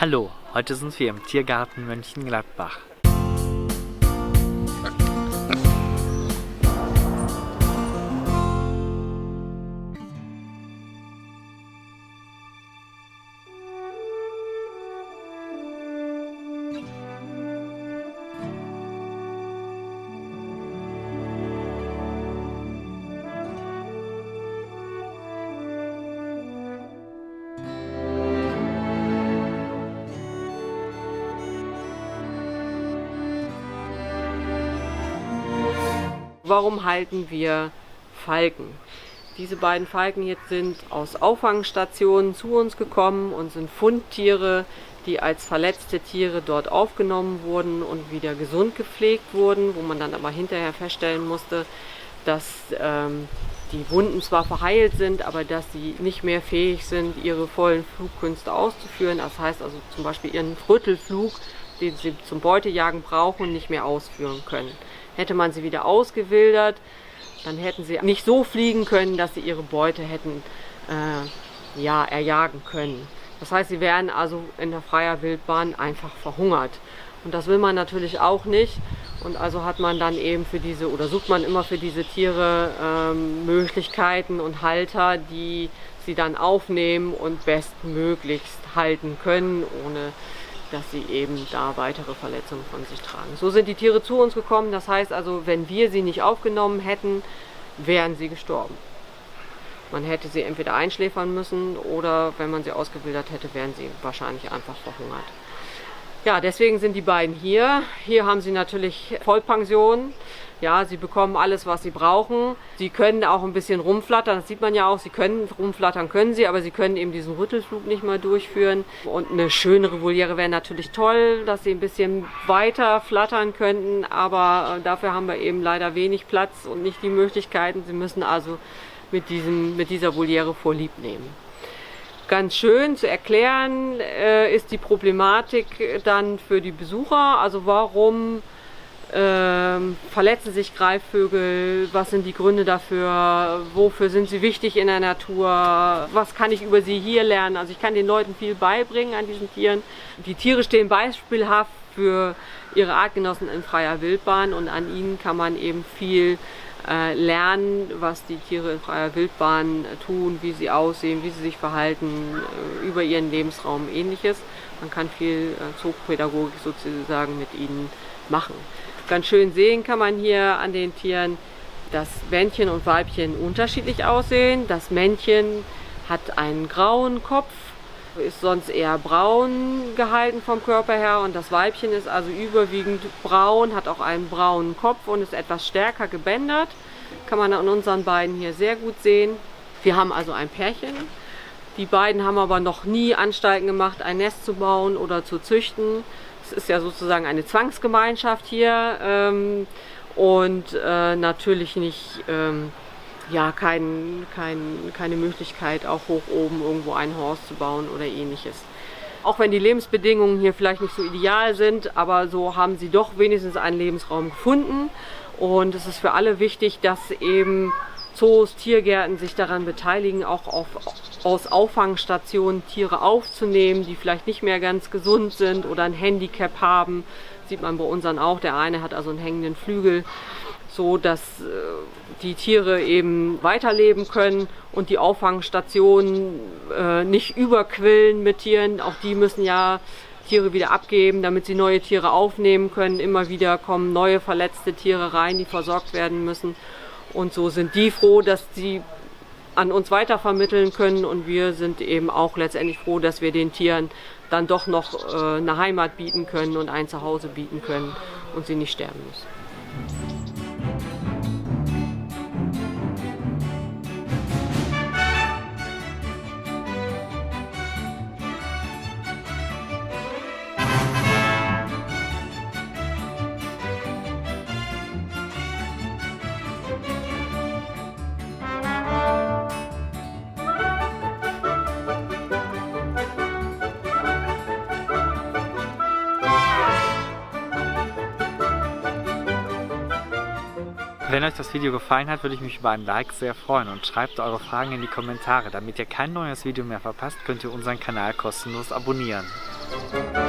Hallo, heute sind wir im Tiergarten Mönchengladbach. Warum halten wir Falken? Diese beiden Falken jetzt sind aus Auffangstationen zu uns gekommen und sind Fundtiere, die als verletzte Tiere dort aufgenommen wurden und wieder gesund gepflegt wurden, wo man dann aber hinterher feststellen musste, dass die Wunden zwar verheilt sind, aber dass sie nicht mehr fähig sind, ihre vollen Flugkünste auszuführen. Das heißt also zum Beispiel ihren Rüttelflug, den sie zum Beutejagen brauchen, nicht mehr ausführen können. Hätte man sie wieder ausgewildert, dann hätten sie nicht so fliegen können, dass sie ihre Beute hätten erjagen können. Das heißt, sie wären also in der freier Wildbahn einfach verhungert. Und das will man natürlich auch nicht. Und also hat man dann eben für diese, oder sucht man immer für diese Tiere Möglichkeiten und Halter, die sie dann aufnehmen und bestmöglichst halten können, ohne dass sie eben da weitere Verletzungen von sich tragen. So sind die Tiere zu uns gekommen. Das heißt also, wenn wir sie nicht aufgenommen hätten, wären sie gestorben. Man hätte sie entweder einschläfern müssen oder wenn man sie ausgewildert hätte, wären sie wahrscheinlich einfach verhungert. Ja, deswegen sind die beiden hier. Hier haben sie natürlich Vollpension. Ja, sie bekommen alles, was sie brauchen. Sie können auch ein bisschen rumflattern, das sieht man ja auch. Sie können rumflattern, können sie, aber sie können eben diesen Rüttelflug nicht mal durchführen. Und eine schönere Voliere wäre natürlich toll, dass sie ein bisschen weiter flattern könnten, aber dafür haben wir eben leider wenig Platz und nicht die Möglichkeiten. Sie müssen also mit dieser Voliere Vorlieb nehmen. Ganz schön zu erklären ist die Problematik dann für die Besucher. Also warum verletzen sich Greifvögel? Was sind die Gründe dafür? Wofür sind sie wichtig in der Natur? Was kann ich über sie hier lernen? Also ich kann den Leuten viel beibringen an diesen Tieren. Die Tiere stehen beispielhaft für ihre Artgenossen in freier Wildbahn und an ihnen kann man eben viel lernen, was die Tiere in freier Wildbahn tun, wie sie aussehen, wie sie sich verhalten, über ihren Lebensraum, ähnliches. Man kann viel Zoopädagogik sozusagen mit ihnen machen. Ganz schön sehen kann man hier an den Tieren, dass Männchen und Weibchen unterschiedlich aussehen. Das Männchen hat einen grauen Kopf, ist sonst eher braun gehalten vom Körper her und das Weibchen ist also überwiegend braun, hat auch einen braunen Kopf und ist etwas stärker gebändert. Kann man an unseren beiden hier sehr gut sehen. Wir haben also ein Pärchen. Die beiden haben aber noch nie Anstalten gemacht, ein Nest zu bauen oder zu züchten. Es ist ja sozusagen eine Zwangsgemeinschaft hier und natürlich nicht keine Möglichkeit, auch hoch oben irgendwo ein Haus zu bauen oder ähnliches. Auch wenn die Lebensbedingungen hier vielleicht nicht so ideal sind, aber so haben sie doch wenigstens einen Lebensraum gefunden. Und es ist für alle wichtig, dass eben Zoos, Tiergärten sich daran beteiligen, auch aus Auffangstationen Tiere aufzunehmen, die vielleicht nicht mehr ganz gesund sind oder ein Handicap haben. Das sieht man bei unseren auch. Der eine hat also einen hängenden Flügel, so dass die Tiere eben weiterleben können und die Auffangstationen nicht überquillen mit Tieren. Auch die müssen ja Tiere wieder abgeben, damit sie neue Tiere aufnehmen können. Immer wieder kommen neue verletzte Tiere rein, die versorgt werden müssen. Und so sind die froh, dass sie an uns weitervermitteln können und wir sind eben auch letztendlich froh, dass wir den Tieren dann doch noch eine Heimat bieten können und ein Zuhause bieten können und sie nicht sterben müssen. Wenn euch das Video gefallen hat, würde ich mich über ein Like sehr freuen und schreibt eure Fragen in die Kommentare. Damit ihr kein neues Video mehr verpasst, könnt ihr unseren Kanal kostenlos abonnieren. Tschüss.